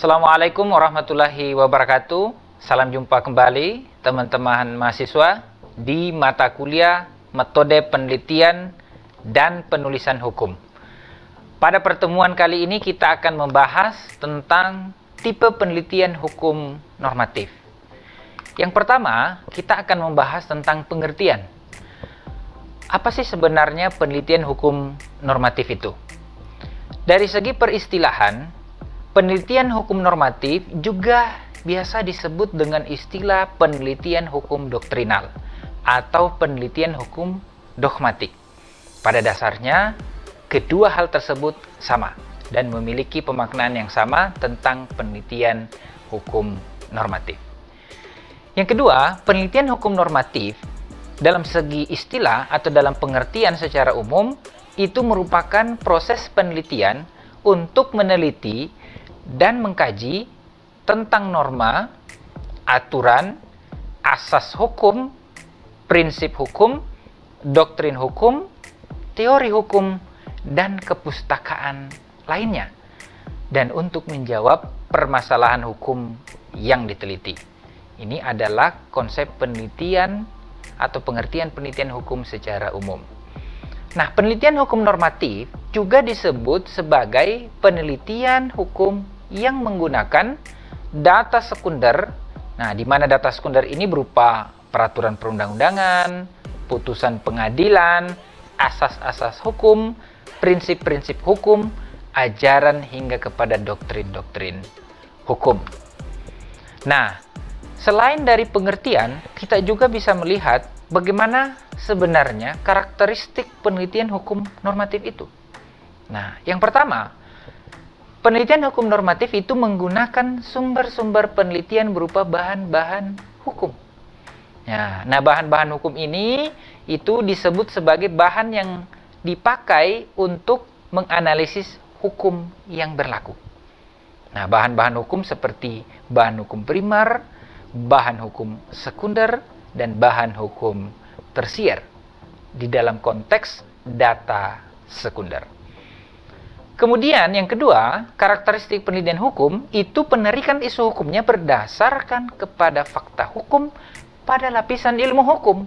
Assalamualaikum warahmatullahi wabarakatuh. Salam jumpa kembali teman-teman mahasiswa di mata kuliah Metode Penelitian dan Penulisan Hukum. Pada pertemuan kali ini kita akan membahas tentang tipe penelitian hukum normatif. Yang pertama, kita akan membahas tentang pengertian. Apa sih sebenarnya penelitian hukum normatif itu? Dari segi peristilahan, penelitian hukum normatif juga biasa disebut dengan istilah penelitian hukum doktrinal atau penelitian hukum dogmatik. Pada dasarnya, kedua hal tersebut sama dan memiliki pemaknaan yang sama tentang penelitian hukum normatif. Yang kedua, penelitian hukum normatif dalam segi istilah atau dalam pengertian secara umum itu merupakan proses penelitian untuk meneliti dan mengkaji tentang norma, aturan, asas hukum, prinsip hukum, doktrin hukum, teori hukum, dan kepustakaan lainnya, dan untuk menjawab permasalahan hukum yang diteliti. Ini adalah konsep penelitian atau pengertian penelitian hukum secara umum. Nah, penelitian hukum normatif juga disebut sebagai penelitian hukum yang menggunakan data sekunder. Nah, di mana data sekunder ini berupa peraturan perundang-undangan, putusan pengadilan, asas-asas hukum, prinsip-prinsip hukum, ajaran hingga kepada doktrin-doktrin hukum. Nah, selain dari pengertian, kita juga bisa melihat bagaimana sebenarnya karakteristik penelitian hukum normatif itu. Nah, yang pertama, penelitian hukum normatif itu menggunakan sumber-sumber penelitian berupa bahan-bahan hukum. Nah, bahan-bahan hukum ini itu disebut sebagai bahan yang dipakai untuk menganalisis hukum yang berlaku. Nah, bahan-bahan hukum seperti bahan hukum primer, bahan hukum sekunder, dan bahan hukum tersier di dalam konteks data sekunder. Kemudian yang kedua, karakteristik penelitian hukum itu penerikan isu hukumnya berdasarkan kepada fakta hukum pada lapisan ilmu hukum.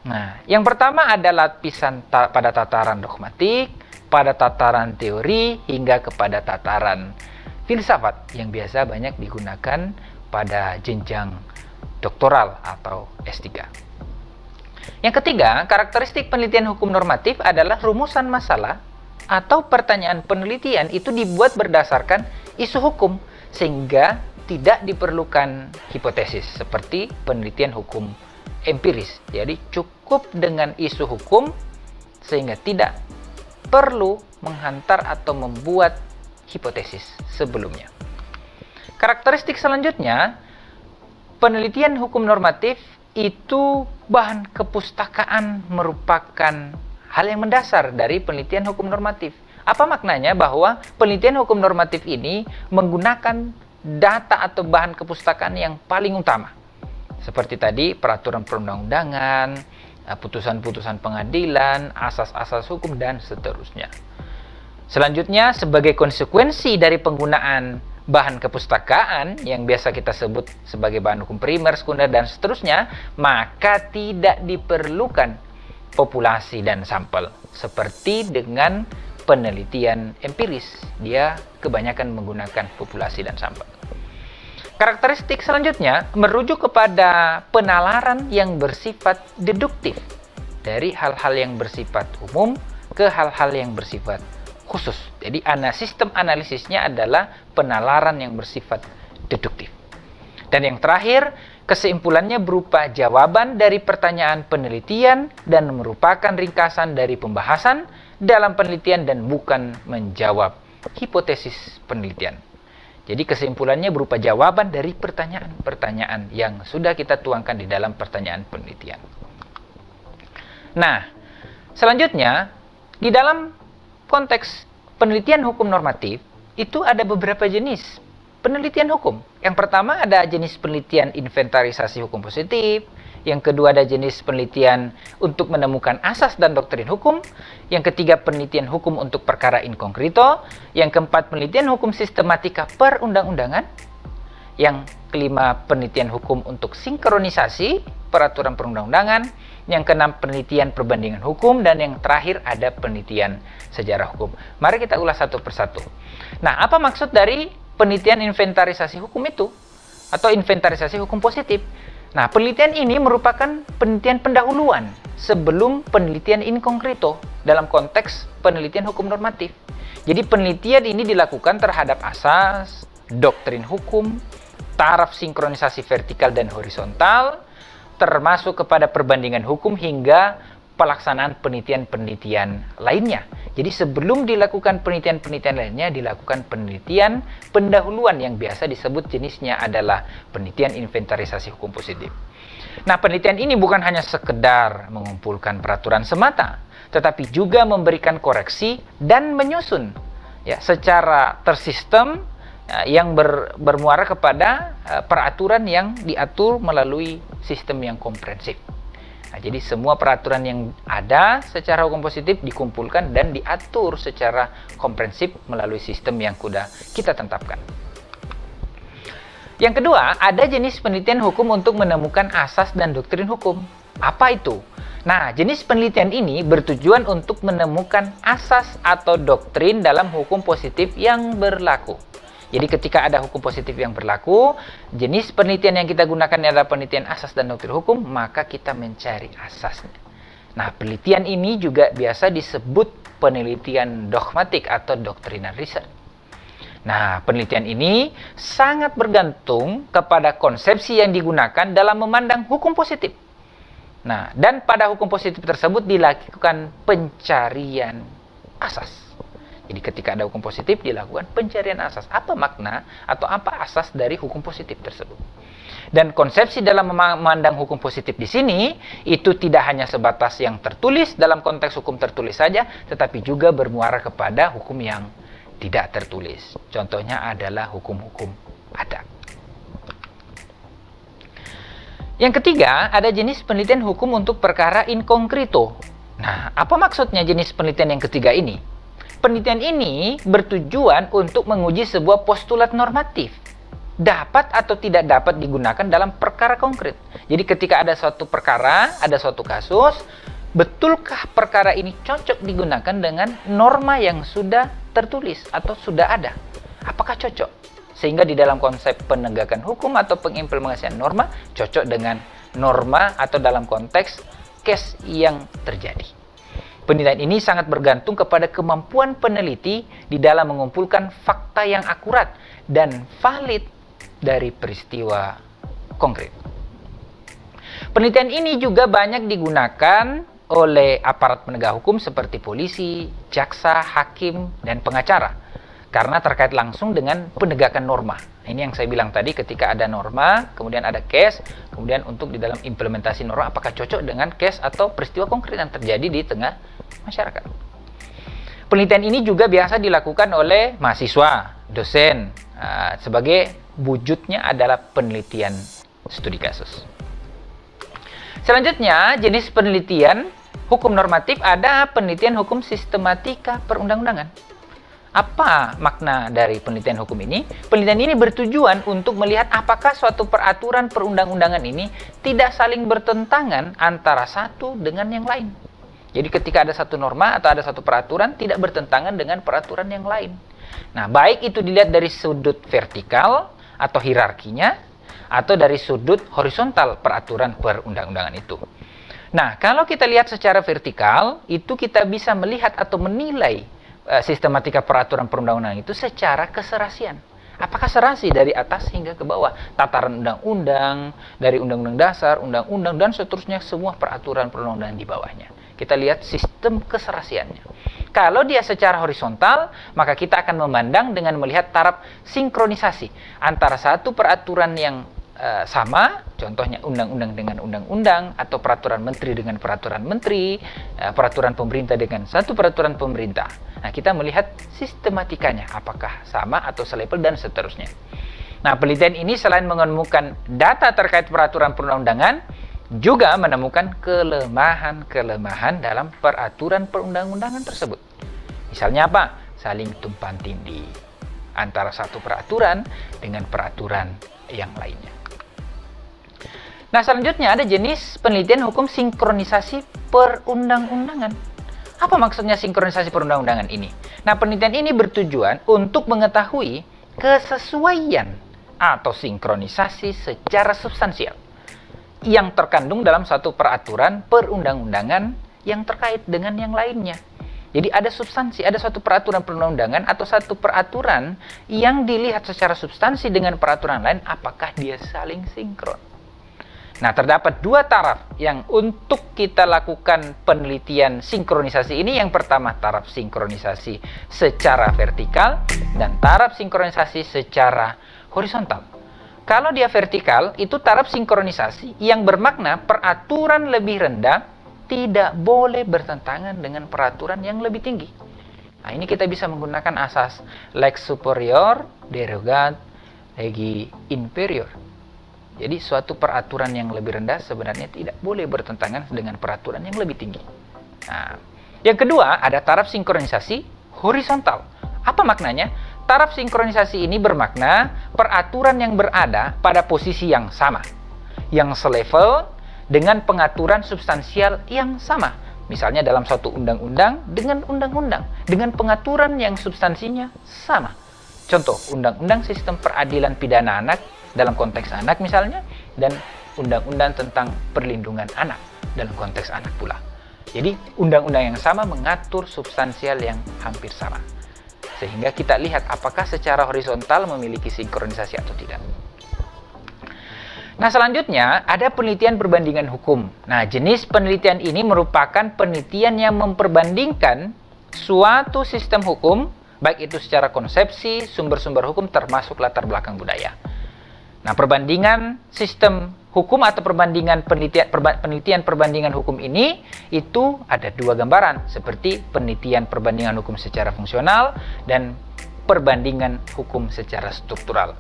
Nah, yang pertama ada lapisan pada tataran dogmatik, pada tataran teori, hingga kepada tataran filsafat yang biasa banyak digunakan pada jenjang doktoral atau S3. Yang ketiga, karakteristik penelitian hukum normatif adalah rumusan masalah atau pertanyaan penelitian itu dibuat berdasarkan isu hukum sehingga tidak diperlukan hipotesis seperti penelitian hukum empiris. Jadi cukup dengan isu hukum sehingga tidak perlu menghantar atau membuat hipotesis sebelumnya. Karakteristik selanjutnya, penelitian hukum normatif itu bahan kepustakaan merupakan hal yang mendasar dari penelitian hukum normatif. Apa maknanya bahwa penelitian hukum normatif ini menggunakan data atau bahan kepustakaan yang paling utama? Seperti tadi, peraturan perundang-undangan, putusan-putusan pengadilan, asas-asas hukum, dan seterusnya. Selanjutnya, sebagai konsekuensi dari penggunaan bahan kepustakaan yang biasa kita sebut sebagai bahan hukum primer, sekunder, dan seterusnya, maka tidak diperlukan populasi dan sampel. Seperti dengan penelitian empiris, dia kebanyakan menggunakan populasi dan sampel. Karakteristik selanjutnya merujuk kepada penalaran yang bersifat deduktif dari hal-hal yang bersifat umum ke hal-hal yang bersifat khusus. Jadi sistem analisisnya adalah penalaran yang bersifat deduktif. Dan yang terakhir, kesimpulannya berupa jawaban dari pertanyaan penelitian dan merupakan ringkasan dari pembahasan dalam penelitian dan bukan menjawab hipotesis penelitian. Jadi kesimpulannya berupa jawaban dari pertanyaan-pertanyaan yang sudah kita tuangkan di dalam pertanyaan penelitian. Nah, selanjutnya di dalam konteks penelitian hukum normatif itu ada beberapa jenis penelitian hukum. Yang pertama ada jenis penelitian inventarisasi hukum positif, Yang kedua ada jenis penelitian untuk menemukan asas dan doktrin hukum. Yang ketiga penelitian hukum untuk perkara in concreto. Yang keempat penelitian hukum sistematika perundang-undangan. Yang kelima penelitian hukum untuk sinkronisasi peraturan perundang-undangan. Yang keenam penelitian perbandingan hukum. Dan yang terakhir ada penelitian sejarah hukum. Mari kita ulas satu persatu. Nah, apa maksud dari penelitian inventarisasi hukum itu? Atau inventarisasi hukum positif? Nah, penelitian ini merupakan penelitian pendahuluan sebelum penelitian in concreto dalam konteks penelitian hukum normatif. Jadi penelitian ini dilakukan terhadap asas, doktrin hukum, taraf sinkronisasi vertikal dan horizontal, termasuk kepada perbandingan hukum hingga pelaksanaan penelitian-penelitian lainnya. Jadi sebelum dilakukan penelitian-penelitian lainnya, dilakukan penelitian pendahuluan yang biasa disebut jenisnya adalah penelitian inventarisasi hukum positif. Nah, penelitian ini bukan hanya sekedar mengumpulkan peraturan semata, tetapi juga memberikan koreksi dan menyusun ya secara tersistem yang bermuara kepada peraturan yang diatur melalui sistem yang komprehensif. Nah, jadi semua peraturan yang ada secara hukum positif dikumpulkan dan diatur secara komprehensif melalui sistem yang sudah kita tetapkan. Yang kedua, ada jenis penelitian hukum untuk menemukan asas dan doktrin hukum. Apa itu? Nah, jenis penelitian ini bertujuan untuk menemukan asas atau doktrin dalam hukum positif yang berlaku. Jadi ketika ada hukum positif yang berlaku, jenis penelitian yang kita gunakan adalah penelitian asas dan doktrin hukum, maka kita mencari asasnya. Nah, penelitian ini juga biasa disebut penelitian dogmatik atau doctrinal research. Nah, penelitian ini sangat bergantung kepada konsepsi yang digunakan dalam memandang hukum positif. Nah, dan pada hukum positif tersebut dilakukan pencarian asas. Jadi ketika ada hukum positif dilakukan pencarian asas. Apa makna atau apa asas dari hukum positif tersebut? Dan konsepsi dalam memandang hukum positif di sini itu tidak hanya sebatas yang tertulis dalam konteks hukum tertulis saja, tetapi juga bermuara kepada hukum yang tidak tertulis. Contohnya adalah hukum-hukum adat. Yang ketiga, ada jenis penelitian hukum untuk perkara in concreto. Nah, apa maksudnya jenis penelitian yang ketiga ini? Penelitian ini bertujuan untuk menguji sebuah postulat normatif. Dapat atau tidak dapat digunakan dalam perkara konkret. Jadi ketika ada suatu perkara, ada suatu kasus, betulkah perkara ini cocok digunakan dengan norma yang sudah tertulis atau sudah ada? Apakah cocok? Sehingga di dalam konsep penegakan hukum atau pengimplementasian norma, cocok dengan norma atau dalam konteks case yang terjadi. Penelitian ini sangat bergantung kepada kemampuan peneliti di dalam mengumpulkan fakta yang akurat dan valid dari peristiwa konkret. Penelitian ini juga banyak digunakan oleh aparat penegak hukum seperti polisi, jaksa, hakim, dan pengacara karena terkait langsung dengan penegakan norma. Ini yang saya bilang tadi, ketika ada norma, kemudian ada case, kemudian untuk di dalam implementasi norma apakah cocok dengan case atau peristiwa konkret yang terjadi di tengah masyarakat. Penelitian ini juga biasa dilakukan oleh mahasiswa, dosen, sebagai wujudnya adalah penelitian studi kasus. Selanjutnya, jenis penelitian hukum normatif ada penelitian hukum sistematika perundang-undangan. Apa makna dari penelitian hukum ini? Penelitian ini bertujuan untuk melihat apakah suatu peraturan perundang-undangan ini tidak saling bertentangan antara satu dengan yang lain. Jadi ketika ada satu norma atau ada satu peraturan tidak bertentangan dengan peraturan yang lain. Nah, baik itu dilihat dari sudut vertikal atau hierarkinya, atau dari sudut horizontal peraturan perundang-undangan itu. Nah, kalau kita lihat secara vertikal, itu kita bisa melihat atau menilai sistematika peraturan perundang-undangan itu secara keserasian. Apakah serasi dari atas hingga ke bawah? Tataran undang-undang, dari undang-undang dasar, undang-undang, dan seterusnya, semua peraturan perundang-undangan di bawahnya. Kita lihat sistem keserasiannya. Kalau dia secara horizontal, maka kita akan memandang dengan melihat taraf sinkronisasi antara satu peraturan yang sama, contohnya undang-undang dengan undang-undang, atau peraturan menteri dengan peraturan menteri, peraturan pemerintah dengan satu peraturan pemerintah. Nah, kita melihat sistematikanya, apakah sama atau selevel dan seterusnya. Nah, penelitian ini selain menemukan data terkait peraturan perundang-undangan, juga menemukan kelemahan-kelemahan dalam peraturan perundang-undangan tersebut. Misalnya apa? Saling tumpang tindih antara satu peraturan dengan peraturan yang lainnya. Nah, selanjutnya ada jenis penelitian hukum sinkronisasi perundang-undangan. Apa maksudnya sinkronisasi perundang-undangan ini? Nah, penelitian ini bertujuan untuk mengetahui kesesuaian atau sinkronisasi secara substansial yang terkandung dalam satu peraturan perundang-undangan yang terkait dengan yang lainnya. Jadi ada substansi, ada suatu peraturan perundang-undangan atau satu peraturan yang dilihat secara substansi dengan peraturan lain, apakah dia saling sinkron. Nah, terdapat dua taraf yang untuk kita lakukan penelitian sinkronisasi ini. Yang pertama, taraf sinkronisasi secara vertikal dan taraf sinkronisasi secara horizontal. Kalau dia vertikal, itu taraf sinkronisasi yang bermakna peraturan lebih rendah tidak boleh bertentangan dengan peraturan yang lebih tinggi. Nah, ini kita bisa menggunakan asas lex superior derogat legi inferior. Jadi suatu peraturan yang lebih rendah sebenarnya tidak boleh bertentangan dengan peraturan yang lebih tinggi. Nah, yang kedua ada taraf sinkronisasi horizontal. Apa maknanya? Taraf sinkronisasi ini bermakna peraturan yang berada pada posisi yang sama, yang selevel dengan pengaturan substansial yang sama. Misalnya dalam suatu undang-undang dengan undang-undang, dengan pengaturan yang substansinya sama. Contoh, undang-undang sistem peradilan pidana anak dalam konteks anak misalnya, dan undang-undang tentang perlindungan anak dalam konteks anak pula. Jadi, undang-undang yang sama mengatur substansial yang hampir sama. Sehingga kita lihat apakah secara horizontal memiliki sinkronisasi atau tidak. Nah, selanjutnya ada penelitian perbandingan hukum. Nah, jenis penelitian ini merupakan penelitian yang memperbandingkan suatu sistem hukum, baik itu secara konsepsi, sumber-sumber hukum, termasuk latar belakang budaya. Nah, perbandingan sistem hukum atau penelitian perbandingan hukum ini itu ada dua gambaran, seperti penelitian perbandingan hukum secara fungsional dan perbandingan hukum secara struktural.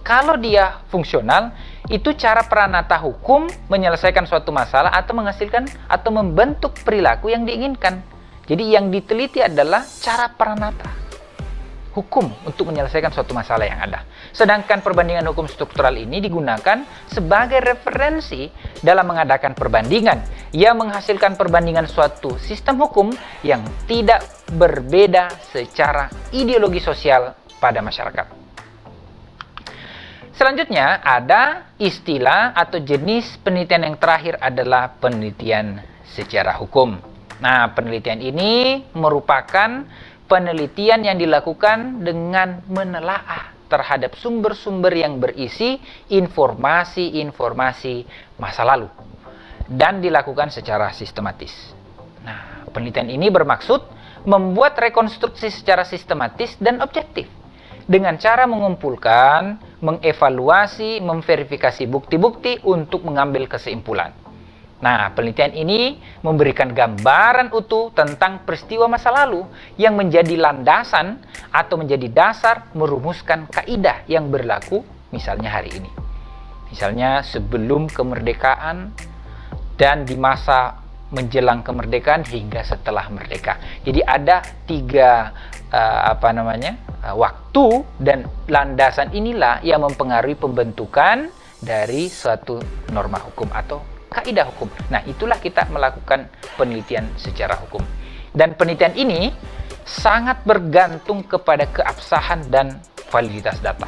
Kalau dia fungsional, itu cara peranata hukum menyelesaikan suatu masalah atau menghasilkan atau membentuk perilaku yang diinginkan. Jadi yang diteliti adalah cara peranata hukum untuk menyelesaikan suatu masalah yang ada. Sedangkan perbandingan hukum struktural ini digunakan sebagai referensi dalam mengadakan perbandingan yang menghasilkan perbandingan suatu sistem hukum yang tidak berbeda secara ideologi sosial pada masyarakat. Selanjutnya ada istilah atau jenis penelitian yang terakhir adalah penelitian secara hukum. Nah, penelitian ini merupakan penelitian yang dilakukan dengan menelaah terhadap sumber-sumber yang berisi informasi-informasi masa lalu dan dilakukan secara sistematis. Nah, penelitian ini bermaksud membuat rekonstruksi secara sistematis dan objektif dengan cara mengumpulkan, mengevaluasi, memverifikasi bukti-bukti untuk mengambil kesimpulan. Nah, penelitian ini memberikan gambaran utuh tentang peristiwa masa lalu yang menjadi landasan atau menjadi dasar merumuskan kaidah yang berlaku misalnya hari ini. Misalnya sebelum kemerdekaan dan di masa menjelang kemerdekaan hingga setelah merdeka. Jadi ada tiga waktu dan landasan inilah yang mempengaruhi pembentukan dari suatu norma hukum atau kaidah hukum. Nah, itulah kita melakukan penelitian secara hukum. Dan penelitian ini sangat bergantung kepada keabsahan dan validitas data.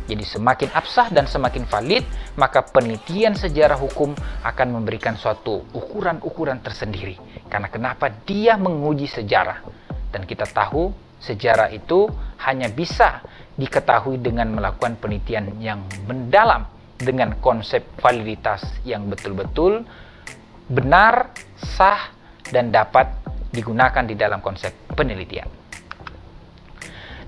Jadi semakin absah dan semakin valid, maka penelitian sejarah hukum akan memberikan suatu ukuran-ukuran tersendiri. Karena kenapa? Dia menguji sejarah. Dan kita tahu sejarah itu hanya bisa diketahui dengan melakukan penelitian yang mendalam, dengan konsep validitas yang betul-betul benar, sah, dan dapat digunakan di dalam konsep penelitian.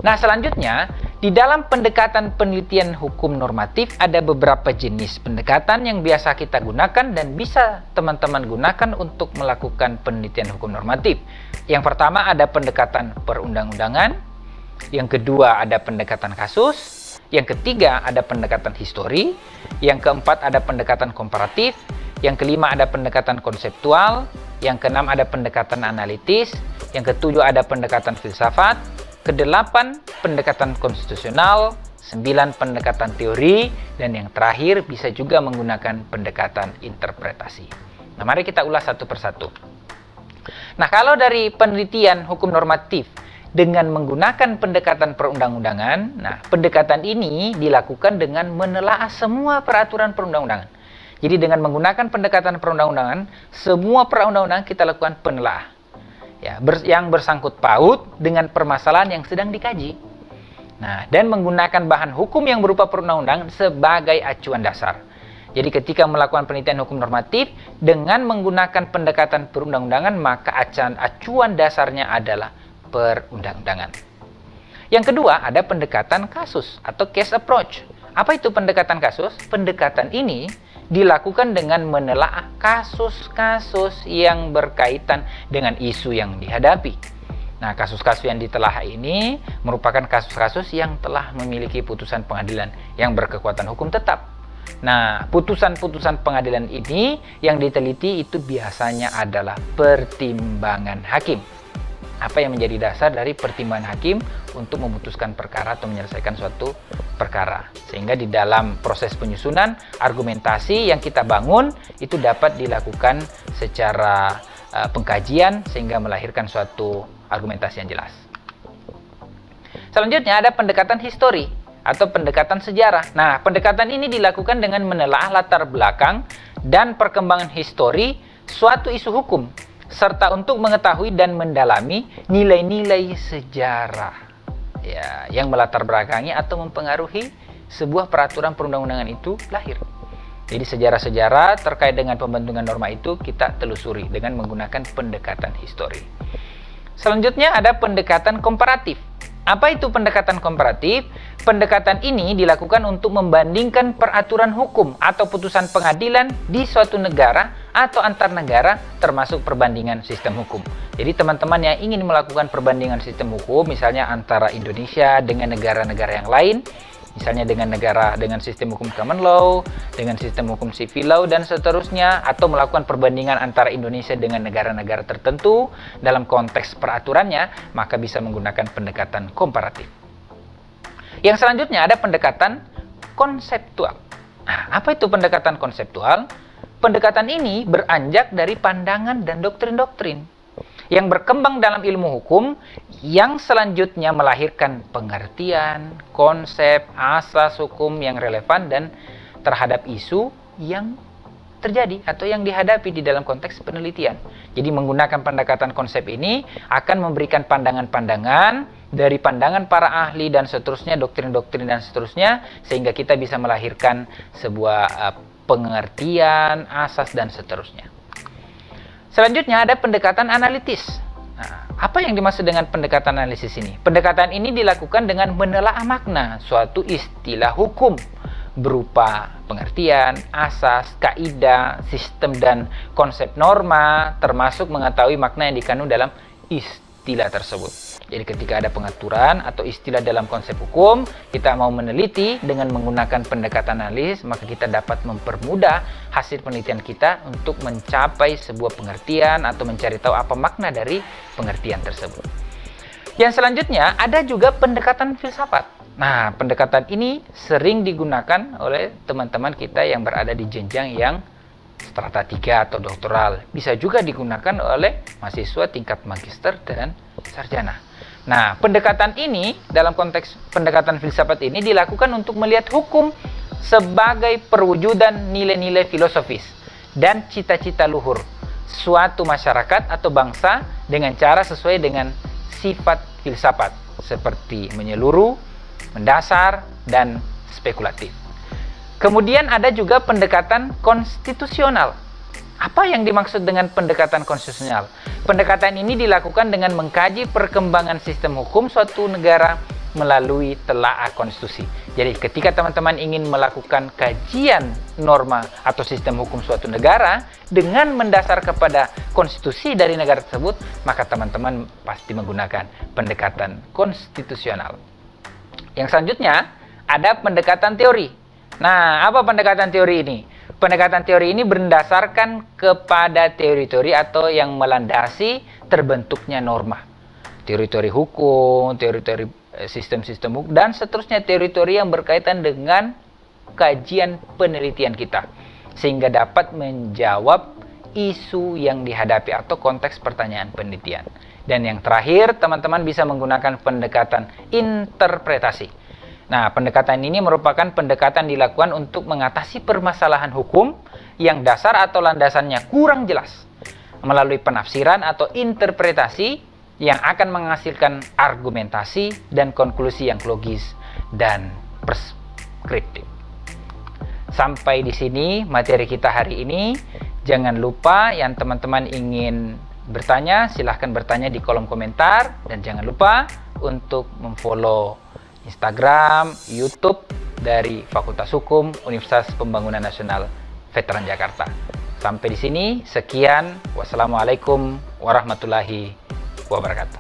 Nah, selanjutnya, di dalam pendekatan penelitian hukum normatif ada beberapa jenis pendekatan yang biasa kita gunakan dan bisa teman-teman gunakan untuk melakukan penelitian hukum normatif. Yang pertama ada pendekatan perundang-undangan, yang kedua ada pendekatan kasus, yang ketiga ada pendekatan histori, yang keempat ada pendekatan komparatif, Yang kelima ada pendekatan konseptual. Yang keenam ada pendekatan analitis. Yang ketujuh ada pendekatan filsafat. Kedelapan pendekatan konstitusional. 9 pendekatan teori. Dan yang terakhir bisa juga menggunakan pendekatan interpretasi. Nah, mari kita ulas satu persatu. Nah, kalau dari penelitian hukum normatif dengan menggunakan pendekatan perundang-undangan, nah, pendekatan ini dilakukan dengan menelaah semua peraturan perundang-undangan. Jadi dengan menggunakan pendekatan perundang-undangan, semua perundang-undangan kita lakukan penelaah. Ya, yang bersangkut paut dengan permasalahan yang sedang dikaji. Nah, dan menggunakan bahan hukum yang berupa perundang-undangan sebagai acuan dasar. Jadi ketika melakukan penelitian hukum normatif dengan menggunakan pendekatan perundang-undangan, maka acuan dasarnya adalah perundang-undangan. Yang kedua, ada pendekatan kasus atau case approach. Apa itu pendekatan kasus? Pendekatan ini dilakukan dengan menelaah kasus-kasus yang berkaitan dengan isu yang dihadapi. Nah, kasus-kasus yang ditelaah ini merupakan kasus-kasus yang telah memiliki putusan pengadilan yang berkekuatan hukum tetap. Nah, putusan-putusan pengadilan ini yang diteliti itu biasanya adalah pertimbangan hakim. Apa yang menjadi dasar dari pertimbangan hakim untuk memutuskan perkara atau menyelesaikan suatu perkara. Sehingga di dalam proses penyusunan, argumentasi yang kita bangun itu dapat dilakukan secara pengkajian sehingga melahirkan suatu argumentasi yang jelas. Selanjutnya ada pendekatan histori atau pendekatan sejarah. Nah, pendekatan ini dilakukan dengan menelaah latar belakang dan perkembangan histori suatu isu hukum, serta untuk mengetahui dan mendalami nilai-nilai sejarah ya, yang melatar belakangi atau mempengaruhi sebuah peraturan perundang-undangan itu lahir. Jadi sejarah-sejarah terkait dengan pembentukan norma itu kita telusuri dengan menggunakan pendekatan histori. Selanjutnya ada pendekatan komparatif. Apa itu pendekatan komparatif? Pendekatan ini dilakukan untuk membandingkan peraturan hukum atau putusan pengadilan di suatu negara atau antar negara, termasuk perbandingan sistem hukum. Jadi teman-teman yang ingin melakukan perbandingan sistem hukum, misalnya antara Indonesia dengan negara-negara yang lain, misalnya dengan negara dengan sistem hukum common law, dengan sistem hukum civil law, dan seterusnya, atau melakukan perbandingan antara Indonesia dengan negara-negara tertentu dalam konteks peraturannya, maka bisa menggunakan pendekatan komparatif. Yang selanjutnya ada pendekatan konseptual. Nah, apa itu pendekatan konseptual? Pendekatan ini beranjak dari pandangan dan doktrin-doktrin yang berkembang dalam ilmu hukum yang selanjutnya melahirkan pengertian, konsep, asas hukum yang relevan dan terhadap isu yang terjadi atau yang dihadapi di dalam konteks penelitian. Jadi menggunakan pendekatan konsep ini akan memberikan pandangan-pandangan dari pandangan para ahli dan seterusnya, doktrin-doktrin dan seterusnya, sehingga kita bisa melahirkan sebuah pengertian, asas dan seterusnya. Selanjutnya ada pendekatan analitis. Nah, apa yang dimaksud dengan pendekatan analisis ini? Pendekatan ini dilakukan dengan menelaah makna suatu istilah hukum berupa pengertian, asas, kaidah, sistem dan konsep norma, termasuk mengetahui makna yang dikandung dalam istilah tersebut. Jadi ketika ada pengaturan atau istilah dalam konsep hukum, kita mau meneliti dengan menggunakan pendekatan analis, maka kita dapat mempermudah hasil penelitian kita untuk mencapai sebuah pengertian atau mencari tahu apa makna dari pengertian tersebut. Yang selanjutnya ada juga pendekatan filsafat. Nah, pendekatan ini sering digunakan oleh teman-teman kita yang berada di jenjang yang strata 3 atau doktoral. Bisa juga digunakan oleh mahasiswa tingkat magister dan sarjana. Nah, pendekatan ini dalam konteks pendekatan filsafat ini dilakukan untuk melihat hukum sebagai perwujudan nilai-nilai filosofis dan cita-cita luhur suatu masyarakat atau bangsa dengan cara sesuai dengan sifat filsafat seperti menyeluruh, mendasar, dan spekulatif. Kemudian ada juga pendekatan konstitusional. Apa yang dimaksud dengan pendekatan konstitusional? Pendekatan ini dilakukan dengan mengkaji perkembangan sistem hukum suatu negara melalui telaah konstitusi. Jadi ketika teman-teman ingin melakukan kajian norma atau sistem hukum suatu negara dengan mendasar kepada konstitusi dari negara tersebut, maka teman-teman pasti menggunakan pendekatan konstitusional. Yang selanjutnya ada pendekatan teori. Nah, apa pendekatan teori ini? Pendekatan teori ini berdasarkan kepada teori-teori atau yang melandasi terbentuknya norma. Teori-teori hukum, teori-teori sistem-sistem hukum, dan seterusnya teori-teori yang berkaitan dengan kajian penelitian kita. Sehingga dapat menjawab isu yang dihadapi atau konteks pertanyaan penelitian. Dan yang terakhir, teman-teman bisa menggunakan pendekatan interpretasi. Nah, pendekatan ini merupakan pendekatan dilakukan untuk mengatasi permasalahan hukum yang dasar atau landasannya kurang jelas melalui penafsiran atau interpretasi yang akan menghasilkan argumentasi dan konklusi yang logis dan preskriptif. Sampai di sini materi kita hari ini. Jangan lupa yang teman-teman ingin bertanya, silahkan bertanya di kolom komentar. Dan jangan lupa untuk memfollow Instagram, YouTube dari Fakultas Hukum Universitas Pembangunan Nasional Veteran Jakarta. Sampai di sini, sekian. Wassalamualaikum warahmatullahi wabarakatuh.